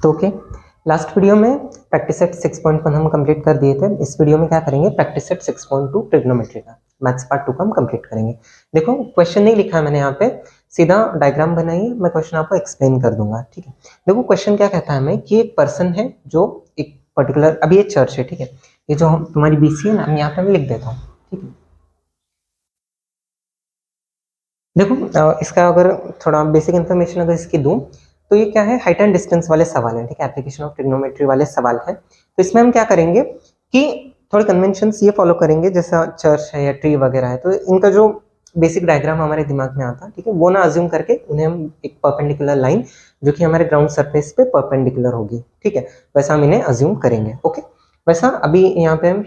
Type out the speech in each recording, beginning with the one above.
तो okay, last video में practice set 6.1 हम कंप्लीट कर दिए थे। इस वीडियो में क्या करेंगे, प्रैक्टिस सेट 6.2 ट्रिग्नोमेट्री का मैथ्स पार्ट 2 का हम कंप्लीट करेंगे। देखो क्वेश्चन नहीं लिखा है मैंने यहाँ पे, सीधा डायग्राम बनाइए, मैं क्वेश्चन आपको एक्सप्लेन कर दूंगा। ठीक है, देखो क्वेश्चन क्या कहता है हमें कि एक पर्सन है जो एक पर्टिकुलर, अभी ये चर्च है, ठीक है, ये जो तुम्हारी बीसी है ना, मैं यहाँ पे मैं लिख देता हूँ। ठीक है, देखो इसका अगर थोड़ा बेसिक इन्फॉर्मेशन अगर इसकी दूं तो ये क्या है, हाइट एंड डिस्टेंस वाले सवाल है। ठीक है, एप्लीकेशन ऑफ ट्रिग्नोमेट्री वाले सवाल है। तो इसमें हम क्या करेंगे कि थोड़े कन्वेंशंस ये फॉलो करेंगे, जैसा चर्च है या ट्री वगैरह है, तो इनका जो बेसिक डायग्राम हमारे दिमाग में आता है, ठीक है, वो ना अज्यूम करके उन्हें हम एक परपेंडिकुलर लाइन जो कि हमारे ग्राउंड सरफेस पे परपेंडिकुलर होगी, ठीक है, वैसा हम इन्हें अज्यूम करेंगे। ओके, वैसा अभी यहाँ पे हम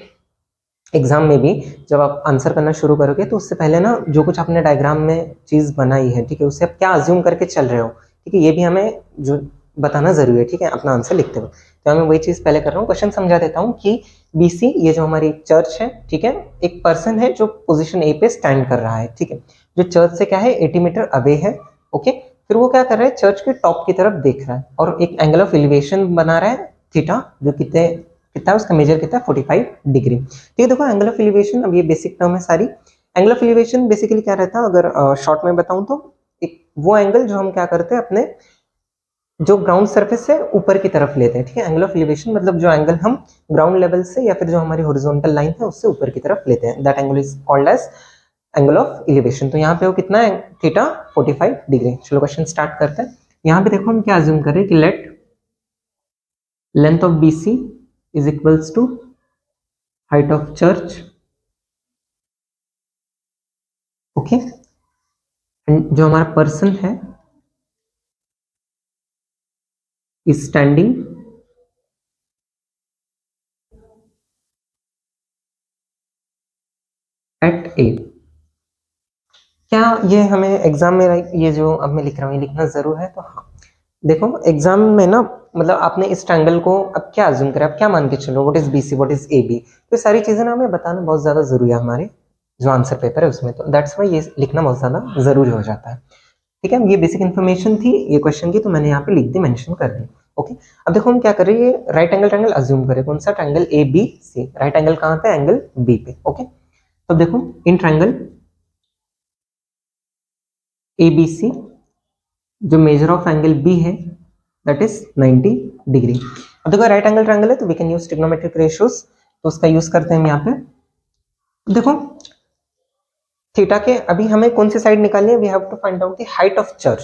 एग्जाम में भी जब आप आंसर करना शुरू करोगे तो उससे पहले ना जो कुछ आपने डायग्राम में चीज बनाई है, ठीक है, उससे आप क्या अज्यूम करके चल रहे हो, ठीक है, ये भी हमें जो बताना जरूरी है। ठीक है, अपना आंसर लिखते हुए तो मैं वही चीज पहले कर रहा हूँ। क्वेश्चन समझा देता हूँ कि बीसी ये जो हमारी चर्च है, ठीक है, एक पर्सन है जो पोजीशन ए पे स्टैंड कर रहा है, ठीक है, जो चर्च से क्या है 80 मीटर अवे है। ओके, फिर वो क्या कर रहा है, चर्च के टॉप की तरफ देख रहा है और एक एंगल ऑफ एलिवेशन बना रहा है थीटा, जो कितने कितना है उसका मेजर कितना है 45 डिग्री। ठीक है, देखो एंगल ऑफ एलिवेशन, अब ये बेसिक टर्म है सारी। एंगल ऑफ एलिवेशन बेसिकली क्या रहता है, अगर शॉर्ट में बताऊं तो एक वो एंगल जो हम क्या करते हैं अपने जो ग्राउंड सरफेस से ऊपर की तरफ लेते हैं। ठीक है, एंगल ऑफ एलिवेशन मतलब जो एंगल हम ग्राउंड लेवल से या फिर जो हमारी हॉरिजॉन्टल लाइन है उससे ऊपर की तरफ लेते हैं, that angle is called as angle of elevation. तो यहाँ पे वो कितना है, थीटा 45 डिग्री। चलो क्वेश्चन स्टार्ट करते हैं। यहाँ पे देखो हम क्या अज्यूम कर रहे हैं कि late length of BC is equals to height of church. Okay, जो हमारा पर्सन है इज स्टैंडिंग एट ए। क्या ये हमें एग्जाम में ये जो अब मैं लिख रहा हूँ ये लिखना जरूर है? तो हाँ, देखो एग्जाम में ना, मतलब आपने इस ट्रायंगल को अब क्या अज्यूम करें, अब क्या मान के चलो, what is BC, what is A B, तो सारी चीजें ना हमें बताना बहुत ज्यादा जरूरी है हमारे जो आंसर पेपर है उसमें। तो दैट्स वाई ये लिखना बहुत ज्यादा जरूरी हो जाता है। ठीक है, ये बेसिक इन्फॉर्मेशन थी ये क्वेश्चन की, तो मैंने यहाँ पे लिख दी, मेंशन कर दी। ओके, अब देखो हम क्या करें, ये राइट एंगल ट्रायंगल अज्यूम करें। कौन सा triangle? A B C. Right angle कहाँ पे? एंगल बी पे। ओके, तो देखो in triangle A B C जो मेजर ऑफ एंगल बी है दैट इज 90 डिग्री। अब देखो राइट एंगल ट्रायंगल है तो we can use trigonometric ratios, तो उसका यूज करते हैं हम यहाँ पे। देखो थीटा के अभी हमें कौन सी साइड निकालनी है, we have to find out the height of church.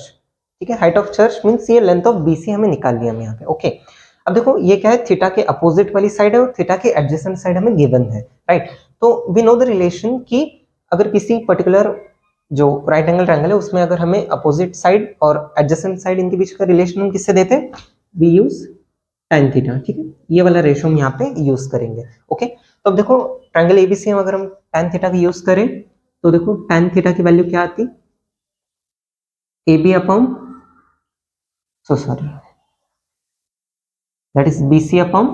ठीक है, हाइट ऑफ चर्च मींस ये लेंथ ऑफ बीसी हमें निकाल लिया हम यहाँ पे। ओके, अब देखो ये क्या है, थीटा के अपोजिट वाली साइड है और थीटा के एडजेसेंट साइड हमें गिवन है, राइट। तो वी नो द रिलेशन कि अगर किसी पर्टिकुलर जो राइट एंगल ट्रायंगल है उसमें अगर हमें अपोजिट साइड और एडजेसेंट साइड इनके बीच का रिलेशन हम किससे देते हैं, वी यूज tan थीटा। ठीक है, ये वाला रेशियो हम यहाँ पे यूज करेंगे। ओके, तो अब देखो ट्रायंगल एबीसी में अगर हम tan थीटा का यूज करें तो देखो tan थीटा की वैल्यू क्या आती, A B upon, so sorry, that is B C upon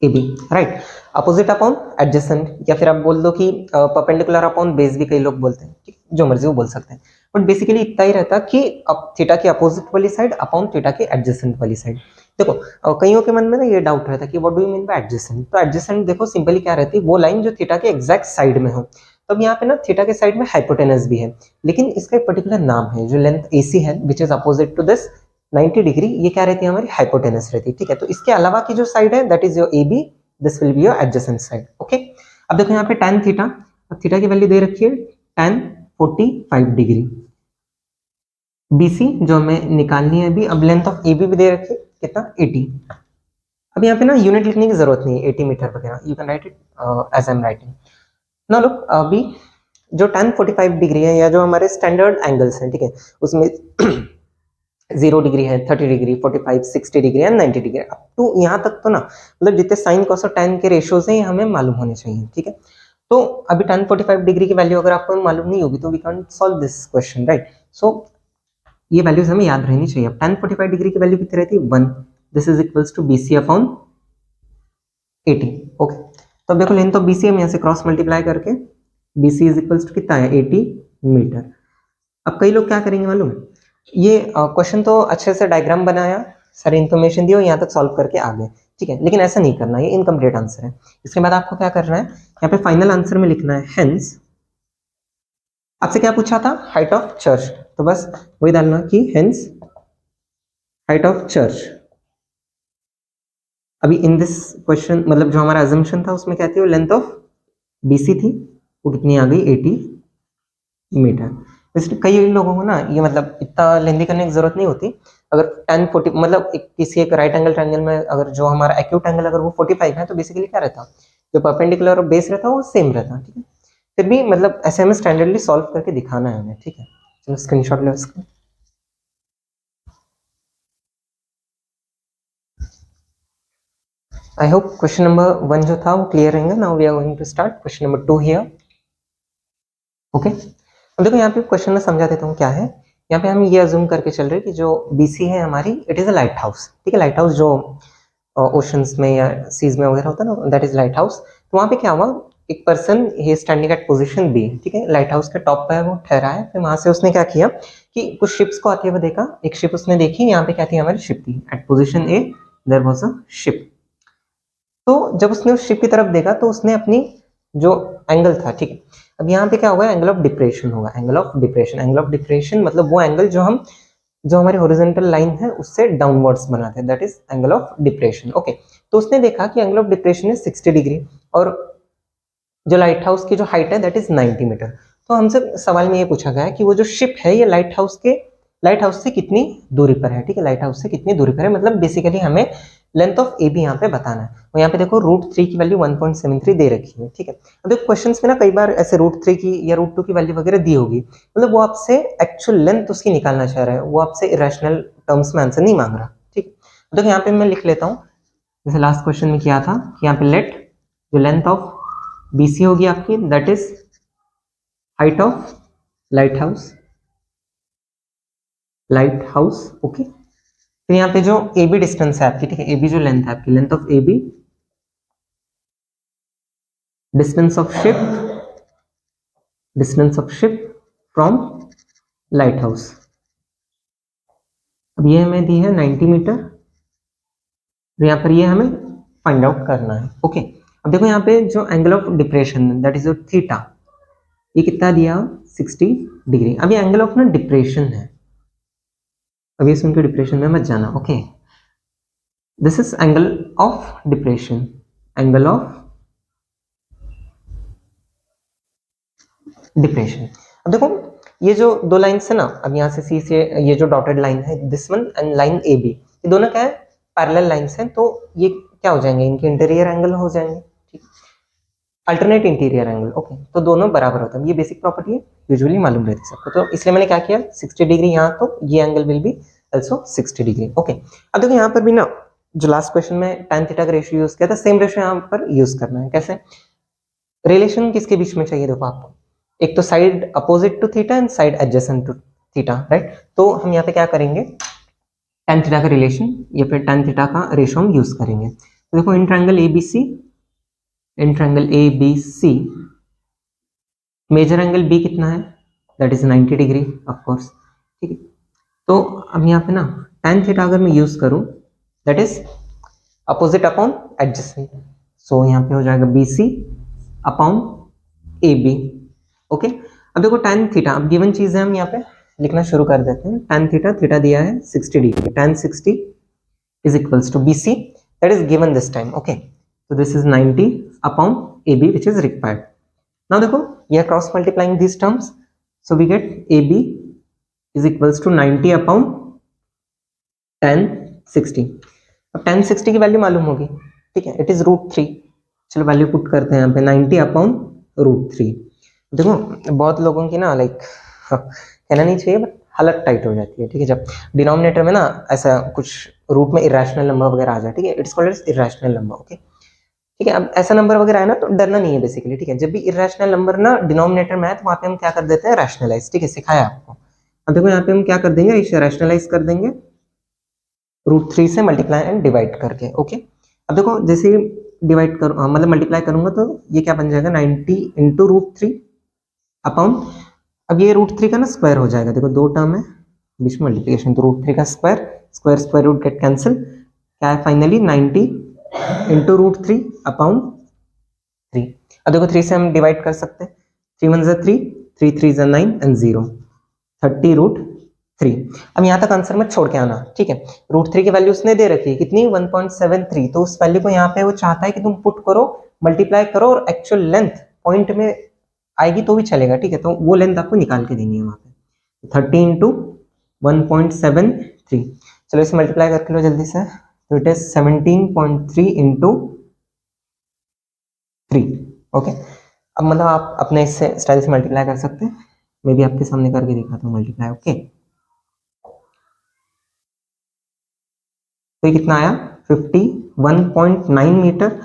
A B, right. Opposite upon adjacent, या फिर आप बोल दो कि परपेंडिकुलर अपॉन बेस भी कई लोग बोलते हैं, जो मर्जी वो बोल सकते हैं, बट बेसिकली इतना ही रहता कि अब थीटा की अपोजिट वाली साइड अपॉन थीटा की एडजेसेंट वाली साइड। देखो कईयों के मन में ना ये डाउट रहता है कि what do you mean by adjacent. तो एडजेसेंट देखो सिंपली क्या रहती है, वो लाइन जो थीटा के एग्जैक्ट साइड में हो। तो अब यहाँ पे ना थीटा के साइड में हाइपोटेनस भी है, लेकिन इसका एक पर्टिकुलर नाम है, जो लेंथ एसी है which is opposite to this 90 degree, ये क्या रहती है हमारी हाइपोटेनस रहती है। ठीक है, तो इसके अलावा की जो साइड है that is your A B, this will be your adjacent side. Okay, अब देखो यहाँ पे tan थीटा, अब थीटा की वैल्यू दे रखी है tan 45 डिग्री। बीसी जो हमें निकालनी है अभी, अब लेंथ ऑफ ए बी भी दे रखी है कितना 80। अब यहाँ पे ना यूनिट लिखने की जरूरत नहीं है 80 मीटर वगैरह, you can write it as I am writing. ना लुक अभी जो tan 45 डिग्री है या जो हमारे स्टैंडर्ड एंगल्स हैं, ठीक है, उसमें 0 डिग्री है, 30 degree, 45, 60 degree and 90 degree, up to यहाँ तक तो ना मतलब जितने साइन कॉस और tan के रेशियोज हैं ये हमें मालूम होने चाहिए। ठीक है, तो अभी tan 45 डिग्री की वैल्यू अगर आपको मालूम नहीं होगी तो we can't solve this question, right. So ये वैल्यूज हमें याद रहनी चाहिए। अब tan 45 डिग्री की वैल्यू कितनी रहती है 1, this is equals to BC upon 80। Okay, तो अब देखो लेंथ ऑफ BC हम यहाँ से क्रॉस मल्टीप्लाई करके BC इज इक्वल्स टू कितना है 80 मीटर। अब कई लोग क्या करेंगे मालूम, ये क्वेश्चन तो अच्छे से डायग्राम बनाया, सारी इन्फॉर्मेशन दी और यहाँ तक सॉल्व करके आ गए, ठीक है, लेकिन ऐसा नहीं करना, ये इनकम्प्लीट आंसर है। इसके बाद आपको क्या करना है, यहाँ पे फाइनल आंसर में लिखना है हेंस। आपसे क्या पूछा था, हाइट ऑफ चर्च, तो बस वही डालना कि हेंस हाइट ऑफ चर्च। अभी इन दिस क्वेश्चन मतलब जो हमारा अजम्पशन था उसमें क्या थी, वो लेंथ ऑफ बीसी थी, वो कितनी आ गई 80 मीटर। वैसे कई लोगों को ना ये मतलब इतना लेंथी करने की जरूरत नहीं होती। अगर 10 40 मतलब किसी एक राइट एंगल ट्रायंगल में अगर जो हमारा एक्यूट एंगल अगर वो 45 है तो बेसिकली क्या रहता, जो परपेंडिकुलर बेस रहता वो सेम रहता, ठीक है। फिर भी मतलब ऐसे हमें स्टैंडर्डली सॉल्व करके दिखाना है हमें, ठीक है। चलो स्क्रीनशॉट लो इसका। आई होप क्वेश्चन नंबर 1 जो था वो क्लियर रहेगा। Now we are going to start question number 2 here. Okay, अब देखो यहाँ पे क्वेश्चन में समझा देता हूँ क्या है। यहाँ पे हम ये अज्यूम करके चल रहे हैं कि जो बीसी है हमारी, it is a light house, ठीक है। लाइट हाउस जो ओशंस में या सीज में वगैरह होता है ना, दैट इज लाइट हाउस। तो वहाँ पे क्या हुआ, एक person he standing at position B, ठीक है, लाइट हाउस के टॉप पे वो ठहरा है। फिर वहां से उसने क्या किया कि कुछ शिप्स को आते हुए देखा, एक शिप उसने देखी, यहाँ पे क्या थी, हमारी शिप थी at position A, there was a ship. तो जब उसने उस शिप की तरफ देखा तो उसने अपनी जो एंगल था, ठीक है, अब यहाँ पे क्या होगा, एंगल ऑफ डिप्रेशन होगा। Angle of depression, angle of depression मतलब वो एंगल जो हम जो हमारी हॉरिजॉन्टल लाइन है उससे डाउनवर्ड्स बनाते हैं, that is angle of depression. Okay, तो उसने देखा कि angle of depression is 60 degree और जो लाइट हाउस की जो हाइट है दैट इज 90 मीटर। तो हमसे सवाल में ये पूछा गया है कि वो जो शिप है ये लाइट हाउस से कितनी दूरी पर है, ठीक है, लाइट हाउस से कितनी दूरी पर है, मतलब बेसिकली हमें लेंथ ऑफ ए बी यहाँ पे बताना है। और यहाँ पे देखो √3 की वैल्यू 1.73 दे रखी है, ठीक है। अब देखो क्वेश्चंस में ना कई बार ऐसे √3 की या √2 की वैल्यू वगैरह दी होगी, मतलब वो आपसे एक्चुअल लेंथ उसकी निकालना चाह रहा है, वो आपसे इरेशनल टर्म्स में आंसर नहीं मांग रहा, ठीक। देखो यहाँ पे मैं लिख लेता हूँ, जैसे लास्ट क्वेश्चन में किया था कि यहाँ पे लेट जो लेंथ ऑफ बीसी होगी आपकी, that is height of light house, okay. फिर यहाँ पे जो ए बी डिस्टेंस है आपकी, ठीक है, ए बी जो लेंथ है आपकी, length of A B, distance of ship from light house. अब ये हमें दी है 90 मीटर, तो यहाँ पर ये हमें फाइंड आउट करना है, ओके। अब देखो यहाँ पे जो angle of depression that is theta, ये कितना दिया 60 डिग्री। अब ये एंगल ऑफ ना डिप्रेशन है, अभी सुन के डिप्रेशन में मत जाना, okay. This is angle of depression, angle of depression. अब देखो ये जो दो लाइन्स है ना, अब यहाँ से सी से ये जो डॉटेड लाइन है this one and line A B, ये दोनों क्या है, पैरेलल लाइन्स हैं, तो ये क्या हो जाएंगे, इनके इंटीरियर एंगल हो जाएंगे, ठीक, अल्टरनेट इंटीरियर एंगल, ओके। तो दोनों बराबर होता है, ये बेसिक प्रॉपर्टी है, यूजुअली मालूम रहती है सबको, तो इसलिए मैंने क्या किया 60 डिग्री यहाँ, तो ये angle will be also 60 degree, okay. अब देखो यहाँ पर भी ना जो लास्ट क्वेश्चन में tan थीटा का रेशियो यूज किया था, सेम रेशियो यहाँ पर यूज करना है। कैसे, रिलेशन किसके बीच में चाहिए, देखो आपको एक तो side opposite to theta and side adjacent to theta, right. तो हम यहाँ पे क्या करेंगे, tan थीटा का रिलेशन या फिर tan थीटा का रेशियो हम यूज करेंगे। तो देखो in triangle ABC measure angle B कितना है, that is 90 degree of course, ठीक है। तो अब यहाँ पे ना tan थीटा अगर मैं यूज करूं that is opposite upon adjacent, so यहाँ पे हो जाएगा BC अपॉन AB, ओके। अब देखो tan थीटा, अब गिवन चीज है, हम यहाँ पे लिखना शुरू कर देते हैं। tan थीटा दिया है 60 degree, tan 60 is equals to BC, that is given this time, okay। so this is 90 upon AB which is required। now देखो ये cross multiplying these terms, so we get AB is equals to 90 upon tan 60। अब tan 60 की value मालूम होगी, ठीक है, it is √3। चलो value put करते हैं यहाँ पे 90 अपॉन √3। देखो बहुत लोगों की ना लाइक कहना नहीं चाहिए बट हालत टाइट हो जाती है, ठीक है, जब डिनोमिनेटर में ना ऐसा कुछ रूट में इरेशनल नंबर वगैरह आ जाए, ठीक है, it's called as irrational number, okay, ठीक है। अब ऐसा नंबर वगैरह आए ना तो डरना नहीं है बेसिकली, ठीक है। जब भी इरेशनल नंबर ना डिनोमिनेटर में आए तो वहाँ पे हम क्या कर देते हैं, रैशनलाइज, ठीक है, सिखाया आपको। अब देखो यहाँ पे हम क्या कर देंगे, इसे रैशनलाइज कर देंगे √3 से मल्टीप्लाई एंड डिवाइड करके, ओके। अब देखो जैसे डिवाइड करूँ मतलब मल्टीप्लाई करूंगा तो ये क्या बन जाएगा 90 इंटू √3 अपॉन, अब ये √3 का ना स्क्वायर हो जाएगा, देखो दो टर्म है, बीच में मल्टीप्लीकेशन, तो रूट 3 का square, square square root get cancel, क्या है फाइनली 90 इंटू रूट 3 अपॉन 3। अब देखो 3 से हम डिवाइड कर सकते हैं, 3 1 3, 3 3 9 एंड 0, 30 रूट 3। अब यहाँ तक आंसर मत छोड़ के आना, ठीक है। रूट 3 की वैल्यू उसने दे रखी है कितनी, 1.73, तो उस वैल्यू को यहाँ पे वो चाहता है कि तुम पुट करो, मल्टीप्लाई करो और एक्चुअल लेंथ पॉइंट में आएगी तो भी चलेगा, ठीक है। तो वो लेंथ आपको निकाल के देनी है वहां पे, 30 इंटू 1.73। चलो इसे मल्टीप्लाई करके लो जल्दी से, तो इट इज 17.3 इंटू 3। ओके, अब मतलब आप अपने इससे स्टाइल से मल्टीप्लाई कर सकते हैं, मैं भी आपके सामने करके दिखाता हूँ मल्टीप्लाई। ओके, तो ये कितना आया, 51.9 मीटर।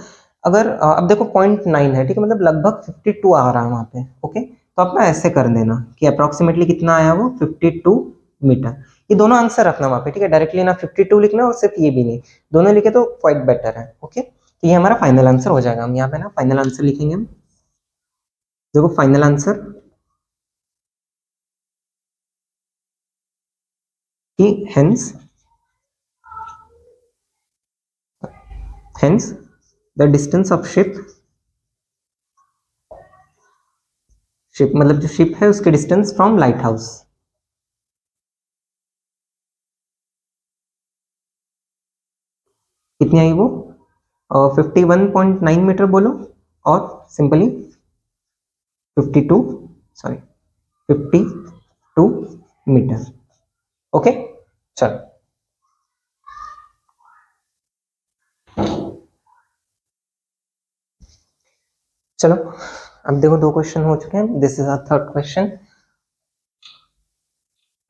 अगर अब देखो 0.9 है, ठीक है, मतलब लगभग 52 आ रहा है वहां पे। ओके, तो आप ना ऐसे कर देना कि अप्रोक्सीमेटली कितना आया वो 52 मीटर। ये दोनों आंसर रखना वहां पे, ठीक है, डायरेक्टली ना 52 लिखना और सिर्फ ये भी नहीं, दोनों लिखे तो क्वाइट बेटर है। ओके, तो ये हमारा फाइनल आंसर हो जाएगा। हम यहाँ पे ना फाइनल आंसर लिखेंगे हम, देखो फाइनल आंसर कि hence the distance of ship मतलब जो शिप है उसके डिस्टेंस फ्रॉम लाइट हाउस, कितनी आई वो 51.9 मीटर बोलो, और सिंपली 52 सॉरी 52 मीटर। ओके, चलो चलो अब देखो 2 क्वेश्चन हो चुके हैं, this is our third question.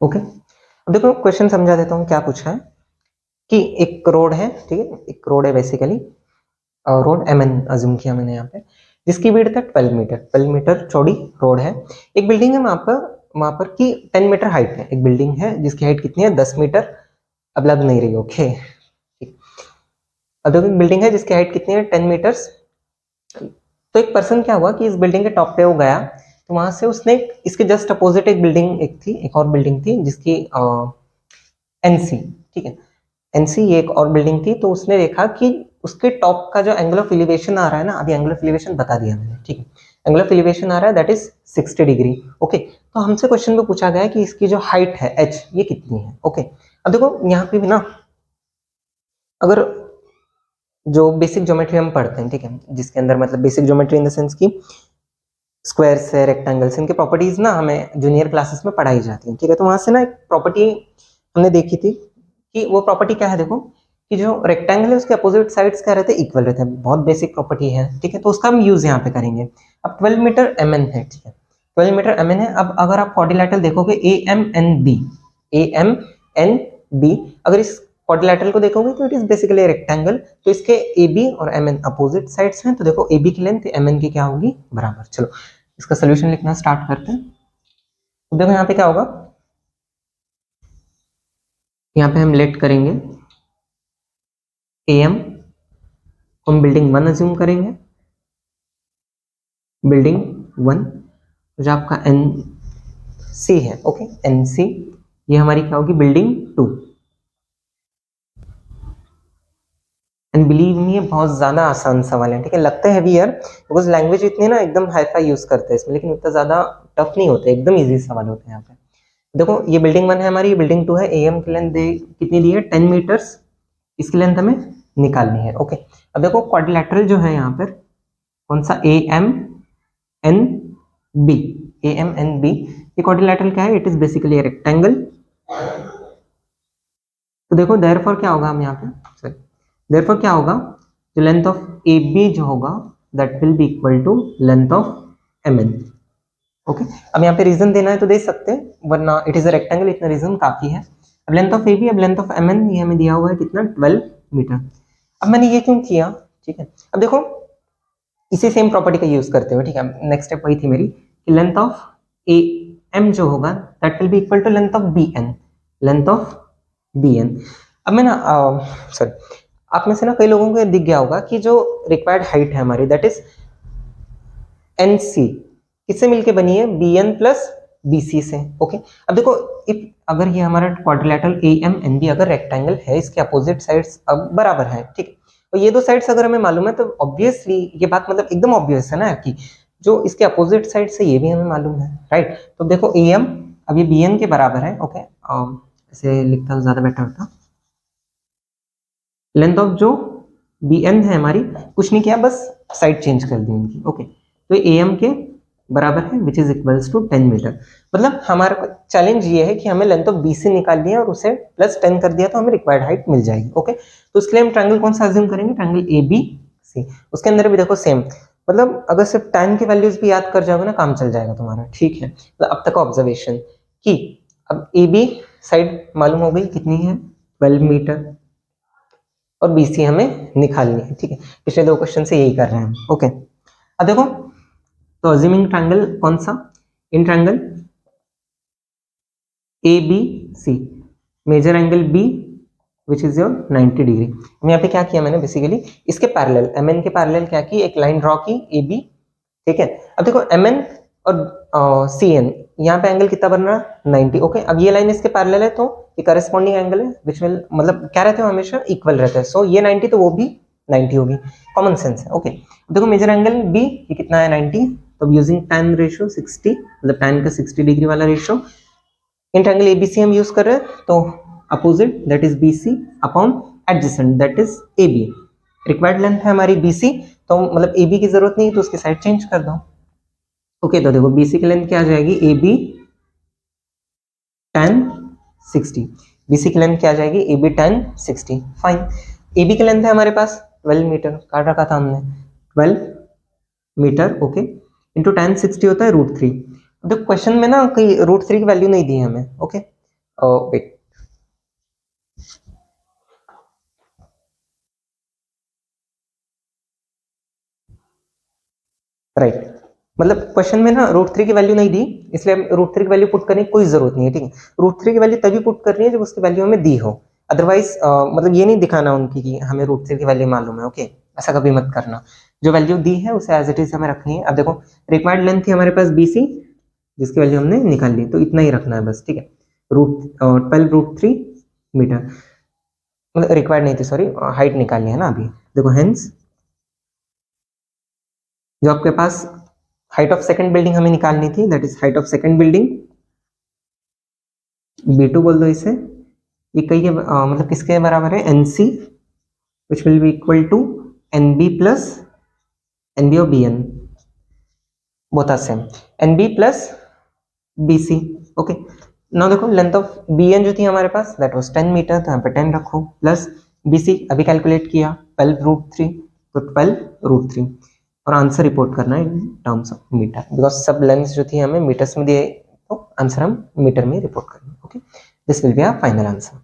Okay, अब देखो क्वेश्चन समझा देता हूँ क्या पूछा है कि एक रोड है, ठीक है, एक रोड है basically, road M N assume किया मैंने यहाँ पे, जिसकी विड्थ है 12 मीटर, 12 मीटर चौड़ी रोड है। एक बिल्डिंग है वहां पर की 10 मीटर हाइट है, एक बिल्डिंग है जिसकी हाइट कितनी है 10 मीटर, अब लग नहीं रही, ओके। अब देखो एक बिल्डिंग है जिसकी हाइट कितनी है 10 मीटर्स। तो एक पर्सन क्या हुआ कि इस बिल्डिंग के टॉप पे वो गया, तो वहां से उसने इसके जस्ट अपोजिट एक बिल्डिंग एक और बिल्डिंग थी जिसकी एनसी, ठीक है, एनसी ये एक और बिल्डिंग थी, तो उसने देखा कि उसके टॉप का जो एंगल ऑफ एलिवेशन आ रहा है ना, अभी एंगल ऑफ एलिवेशन बता दिया मैंने, ठीक है, एंगल ऑफ एलिवेशन आ रहा है दैट इज 60 डिग्री। ओके, तो हमसे क्वेश्चन में पूछा गया है कि इसकी जो हाइट है एच ये कितनी है। ओके, अब देखो यहाँ पे भी ना, अगर जो बेसिक ज्योमेट्री हम पढ़ते हैं, ठीक है, जिसके अंदर मतलब basic geometry in the sense की स्क्वायर्स है, रेक्टेंगल्स, इनके प्रॉपर्टीज ना हमें जूनियर क्लासेस में पढ़ाई जाती है, ठीक है। तो वहां से ना एक प्रॉपर्टी हमने देखी थी कि वो प्रॉपर्टी क्या है, देखो कि जो रेक्टेंगल है उसके अपोजिट साइड्स क्या रहते हैं, इक्वल रहते हैं, बहुत बेसिक प्रॉपर्टी है, ठीक है। तो उसका हम यूज यहाँ पे करेंगे। अब 12 मीटर एम एन है, ठीक है, 12 मीटर एम एन है। अब अगर आप क्वाड्रिलेटरल देखोगे A M N B, A M N B, अगर इस क्वाड्रिलेटरल को देखोगे तो इट इज बेसिकली रेक्टेंगल, तो इसके ए बी और एम एन अपोजिट साइड्स हैं, तो देखो ए बी की लेंथ एम एन की क्या होगी बराबर। चलो इसका सोल्यूशन लिखना स्टार्ट करते हैं। तो देखो यहाँ पे क्या होगा, यहाँ पे हम लेट करेंगे ए एम, हम बिल्डिंग 1 अज्यूम करेंगे, बिल्डिंग 1, जो आपका एन सी है, ओके, एन सी, ये हमारी क्या होगी बिल्डिंग 2। एंड बिलीव मी ये बहुत ज्यादा आसान सवाल है, ठीक है, लगता है हैवी यार, बिकॉज लैंग्वेज इतनी ना एकदम हाई-फाई यूज करते हैं इसमें, लेकिन इतना ज्यादा टफ नहीं होते, एकदम इजी सवाल होते हैं यहाँ पे। देखो ये बिल्डिंग 1 है हमारी, ये बिल्डिंग 2 है, ए एम की लेंथ कितनी दी है 10 मीटर्स, इसकी लेंथ हमें निकालनी है। ओके, अब देखो क्वाड्रिलेटरल जो है यहाँ पर कौन सा, A M N B, A M N B, ये क्वाड्रिलेटरल क्या है, इट इज बेसिकली रेक्टेंगल। तो देखो देयरफॉर क्या होगा, हम यहाँ पे देयरफॉर क्या होगा, जो लेंथ ऑफ ए बी जो होगा that will be equal to length of M N. Okay, अब यहाँ पे रीजन देना है तो दे सकते हैं, वरना इट इज अ रेक्टेंगल, इतना रीजन काफी है। अब लेंथ ऑफ ए बी, अब लेंथ ऑफ एम एन, ये हमें दिया हुआ है कितना 12 मीटर। अब मैंने ये क्यों किया, ठीक है, अब देखो इसी सेम प्रॉपर्टी का यूज करते हुए, ठीक है, नेक्स्ट स्टेप वही थी मेरी कि लेंथ ऑफ ए एम जो होगा that will be equal to length of B N, length of B N. अब मैं ना सॉरी, आप में से ना कई लोगों को दिख गया होगा कि जो रिक्वायर्ड हाइट है हमारी दैट इज एन सी, किससे मिलके बनी है, बी एन प्लस BC से। ओके, अब देखो इफ अगर ये हमारा क्वाड्रिलेटरल AMNB अगर रेक्टेंगल है, इसके अपोजिट साइड्स अब बराबर है, ठीक है, तो ये दो साइड्स अगर हमें मालूम है तो ऑब्वियसली ये बात मतलब एकदम ऑब्वियस है ना कि जो इसके अपोजिट साइड से ये भी हमें मालूम है, राइट। तो देखो AM अब ये BN के बराबर है। ओके, इसे लिखता ज्यादा बेटर होता। लेंथ ऑफ जो BN है हमारी, कुछ नहीं किया, बस साइड चेंज कर दी उनकी। ओके, तो AM के बराबर है which is equals to 10 metre. मतलब हमारा चैलेंज ये है कि हमें लेंथ ऑफ BC निकालनी है और उसे प्लस 10 कर दिया तो हमें रिक्वायर्ड हाइट मिल जाएगी। ओके, तो इसके लिए हम ट्रायंगल कौन सा अज्यूम करेंगे, ट्रायंगल ABC। उसके अंदर भी देखो सेम, मतलब अगर सिर्फ tan की वैल्यूज भी याद कर जाओगे ना, काम चल जाएगा तुम्हारा, ठीक है। तो अब तक ऑब्जर्वेशन की अब AB साइड मालूम हो गई कितनी है, 12 मीटर, और BC हमें निकालनी है, ठीक है। पिछले दो क्वेश्चन से यही कर रहे हैं हम। ओके, अब देखो तो अज्यूमिंग ट्रायंगल कौन सा, in triangle ABC measure angle B which is your 90 degree. हम यहाँ पे क्या किया मैंने, बेसिकली इसके पैरेलल MN के पैरेलल क्या की, एक लाइन ड्रॉ की AB, ठीक है। अब देखो MN और CN यहाँ पे एंगल कितना बन रहा है, 90। ओके, अब ये लाइन इसके पैरेलल है तो ये करस्पॉन्डिंग एंगल है विच विल मतलब क्या रहते हो हमेशा इक्वल रहता है। सो ये 90 तो वो भी 90 होगी, कॉमन सेंस है। ओके, देखो मेजर एंगल B ये कितना है, 90। तो यूजिंग tan रेशियो 60, मतलब tan का 60 डिग्री वाला रेशियो, इन ट्रायंगल ABC हम यूज कर रहे हैं, तो opposite that is BC upon adjacent that is AB। Required length है हमारी BC, तो मतलब AB की जरूरत नहीं तो उसकी साइड चेंज कर दो। ओके, तो देखो BC की लेंथ क्या आ जाएगी, AB tan 60। BC की लेंथ क्या आ जाएगी, AB tan 60। फाइन, AB की लेंथ है हमारे पास 12 मीटर, काट रखा था हमने 12 मीटर। ओके, इंटू tan 60 होता है √3। देखो क्वेश्चन में ना कहीं √3 की वैल्यू नहीं दी है हमें। ओके, वेट, राइट, मतलब क्वेश्चन में ना √3 की वैल्यू नहीं दी, इसलिए √3 की वैल्यू पुट करने की कोई जरूरत नहीं है, ठीक है। √3 की वैल्यू तभी पुट करनी है जब उसकी वैल्यू हमें दी हो, अदरवाइज मतलब ये नहीं दिखाना उनकी कि हमें √3 की वैल्यू मालूम है। ओके, ऐसा कभी मत करना, जो वैल्यू दी है उसे एज इट इज हमें रखनी है। अब देखो रिक्वायर्ड लेंथ थी हमारे पास BC जिसकी वैल्यू हमने निकाल ली, तो इतना ही रखना है बस, ठीक है। 12 √3 मीटर, मतलब रिक्वायर्ड नहीं थी, सॉरी, हाइट निकालनी है ना अभी। देखो हेंस जो आपके पास हाइट ऑफ सेकंड बिल्डिंग हमें निकालनी थी, that is height of second building B2 बोल दो इसे, ये कई के मतलब किसके बराबर है, NC which will be equal to NB plus NB और BN both are same, NB plus BC। Okay, now देखो लेंथ ऑफ BN जो थी हमारे पास दैट वाज 10 मीटर, तो यहाँ पे 10 रखो, प्लस BC अभी कैलकुलेट किया 12 √3, तो 12 √3, और आंसर रिपोर्ट करना है in terms of metre, because सब लेंथ जो थी हमें मीटर्स में दिए, तो आंसर हम मीटर में रिपोर्ट करेंगे। Okay, this will be our final answer.